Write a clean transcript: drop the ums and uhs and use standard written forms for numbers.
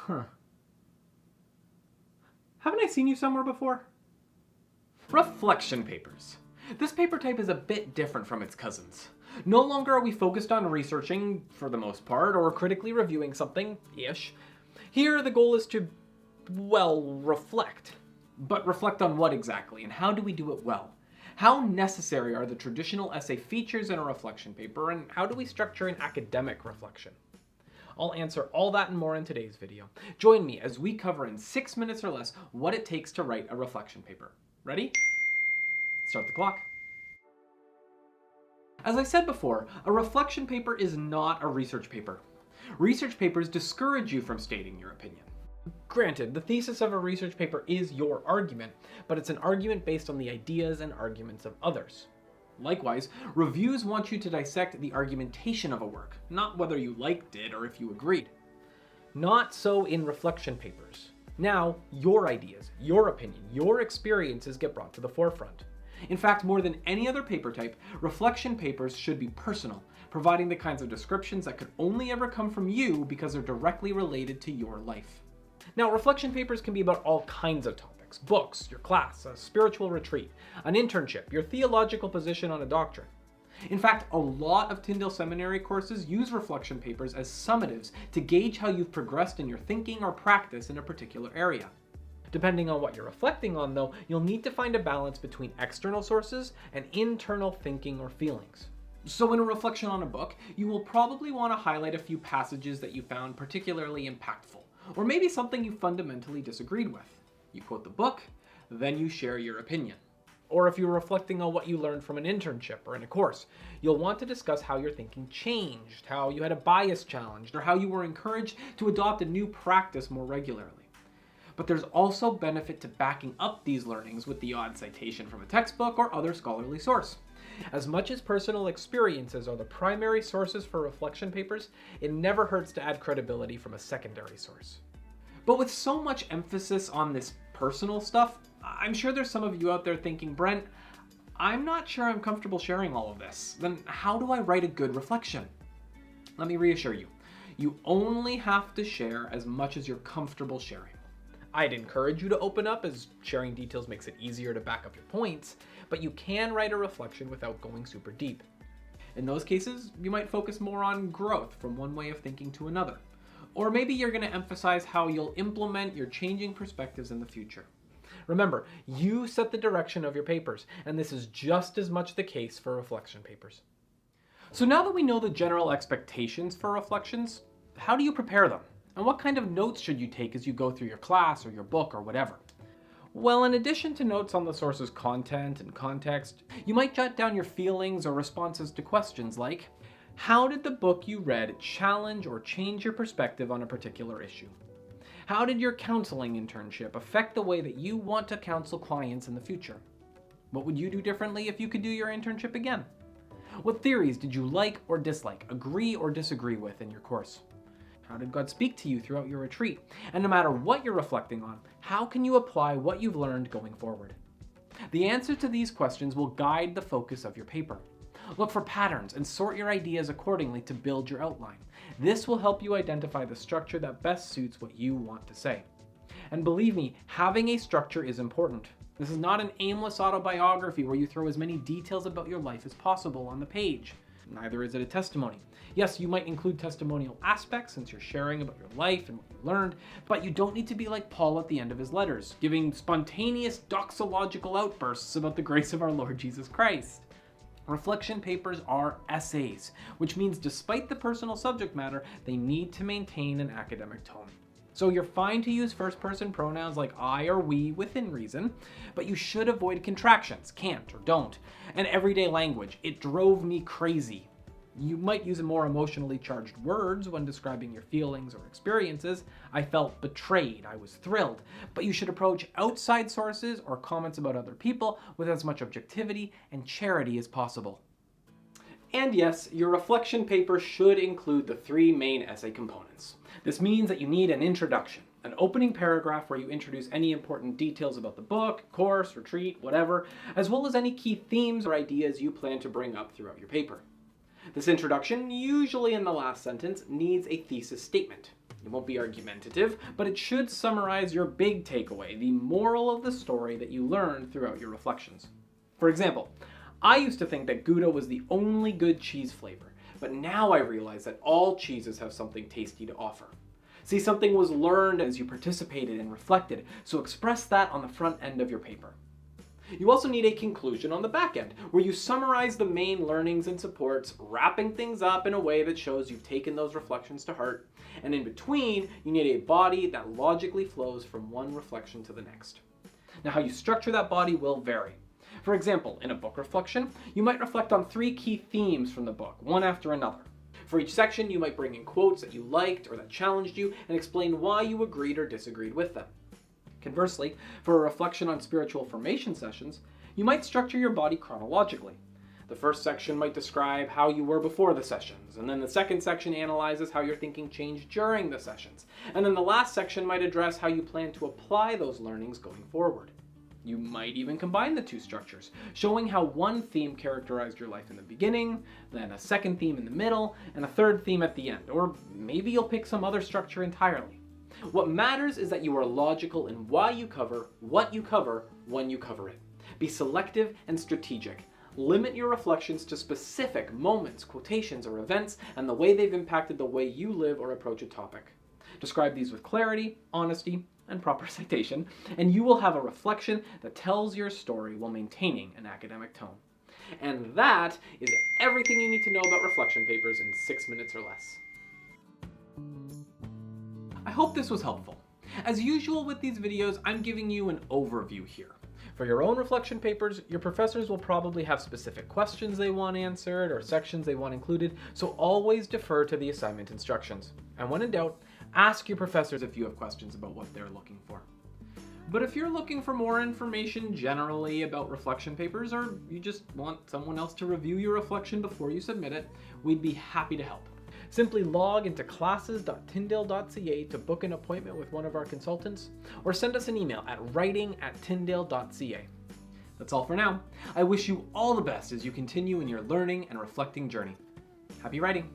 Huh. Haven't I seen you somewhere before? Reflection papers. This paper type is a bit different from its cousins. No longer are we focused on researching, for the most part, or critically reviewing something-ish. Here, the goal is to, well, reflect. But reflect on what exactly, and how do we do it well? How necessary are the traditional essay features in a reflection paper, and how do we structure an academic reflection? I'll answer all that and more in today's video. Join me as we cover in 6 minutes or less what it takes to write a reflection paper. Ready? Start the clock. As I said before, a reflection paper is not a research paper. Research papers discourage you from stating your opinion. Granted, the thesis of a research paper is your argument, but it's an argument based on the ideas and arguments of others. Likewise, reviews want you to dissect the argumentation of a work, not whether you liked it or if you agreed. Not so in reflection papers. Now, your ideas, your opinion, your experiences get brought to the forefront. In fact, more than any other paper type, reflection papers should be personal, providing the kinds of descriptions that could only ever come from you because they're directly related to your life. Now, reflection papers can be about all kinds of topics: books, your class, a spiritual retreat, an internship, your theological position on a doctrine. In fact, a lot of Tyndale Seminary courses use reflection papers as summatives to gauge how you've progressed in your thinking or practice in a particular area. Depending on what you're reflecting on, though, you'll need to find a balance between external sources and internal thinking or feelings. So in a reflection on a book, you will probably want to highlight a few passages that you found particularly impactful, or maybe something you fundamentally disagreed with. You quote the book, then you share your opinion. Or if you're reflecting on what you learned from an internship or in a course, you'll want to discuss how your thinking changed, how you had a bias challenged, or how you were encouraged to adopt a new practice more regularly. But there's also benefit to backing up these learnings with the odd citation from a textbook or other scholarly source. As much as personal experiences are the primary sources for reflection papers, it never hurts to add credibility from a secondary source. But with so much emphasis on this personal stuff, I'm sure there's some of you out there thinking, Brent, I'm not sure I'm comfortable sharing all of this. Then how do I write a good reflection? Let me reassure you, you only have to share as much as you're comfortable sharing. I'd encourage you to open up, as sharing details makes it easier to back up your points, but you can write a reflection without going super deep. In those cases, you might focus more on growth from one way of thinking to another. Or maybe you're going to emphasize how you'll implement your changing perspectives in the future. Remember, you set the direction of your papers, and this is just as much the case for reflection papers. So now that we know the general expectations for reflections, how do you prepare them? And what kind of notes should you take as you go through your class or your book or whatever? Well, in addition to notes on the source's content and context, you might jot down your feelings or responses to questions like, how did the book you read challenge or change your perspective on a particular issue? How did your counseling internship affect the way that you want to counsel clients in the future? What would you do differently if you could do your internship again? What theories did you like or dislike, agree or disagree with in your course? How did God speak to you throughout your retreat? And no matter what you're reflecting on, how can you apply what you've learned going forward? The answer to these questions will guide the focus of your paper. Look for patterns and sort your ideas accordingly to build your outline. This will help you identify the structure that best suits what you want to say. And believe me, having a structure is important. This is not an aimless autobiography where you throw as many details about your life as possible on the page. Neither is it a testimony. Yes, you might include testimonial aspects since you're sharing about your life and what you learned, but you don't need to be like Paul at the end of his letters, giving spontaneous doxological outbursts about the grace of our Lord Jesus Christ. Reflection papers are essays, which means despite the personal subject matter, they need to maintain an academic tone. So you're fine to use first-person pronouns like I or we within reason, but you should avoid contractions, can't or don't, and everyday language. It drove me crazy. You might use more emotionally charged words when describing your feelings or experiences. I felt betrayed, I was thrilled, but you should approach outside sources or comments about other people with as much objectivity and charity as possible. And yes, your reflection paper should include the 3 main essay components. This means that you need an introduction, an opening paragraph where you introduce any important details about the book, course, retreat, whatever, as well as any key themes or ideas you plan to bring up throughout your paper. This introduction, usually in the last sentence, needs a thesis statement. It won't be argumentative, but it should summarize your big takeaway, the moral of the story that you learned throughout your reflections. For example, I used to think that Gouda was the only good cheese flavor, but now I realize that all cheeses have something tasty to offer. See, something was learned as you participated and reflected, so express that on the front end of your paper. You also need a conclusion on the back end, where you summarize the main learnings and supports, wrapping things up in a way that shows you've taken those reflections to heart. And in between, you need a body that logically flows from one reflection to the next. Now, how you structure that body will vary. For example, in a book reflection, you might reflect on 3 key themes from the book, one after another. For each section, you might bring in quotes that you liked or that challenged you and explain why you agreed or disagreed with them. Conversely, for a reflection on spiritual formation sessions, you might structure your body chronologically. The first section might describe how you were before the sessions, and then the second section analyzes how your thinking changed during the sessions, and then the last section might address how you plan to apply those learnings going forward. You might even combine the 2 structures, showing how one theme characterized your life in the beginning, then a second theme in the middle, and a third theme at the end, or maybe you'll pick some other structure entirely. What matters is that you are logical in why you cover, what you cover, when you cover it. Be selective and strategic. Limit your reflections to specific moments, quotations, or events, and the way they've impacted the way you live or approach a topic. Describe these with clarity, honesty, and proper citation, and you will have a reflection that tells your story while maintaining an academic tone. And that is everything you need to know about reflection papers in 6 minutes or less. I hope this was helpful. As usual with these videos, I'm giving you an overview here. For your own reflection papers, your professors will probably have specific questions they want answered or sections they want included, so always defer to the assignment instructions. And when in doubt, ask your professors if you have questions about what they're looking for. But if you're looking for more information generally about reflection papers, or you just want someone else to review your reflection before you submit it, we'd be happy to help. Simply log into classes.tyndale.ca to book an appointment with one of our consultants, or send us an email at writing@tyndale.ca. That's all for now. I wish you all the best as you continue in your learning and reflecting journey. Happy writing!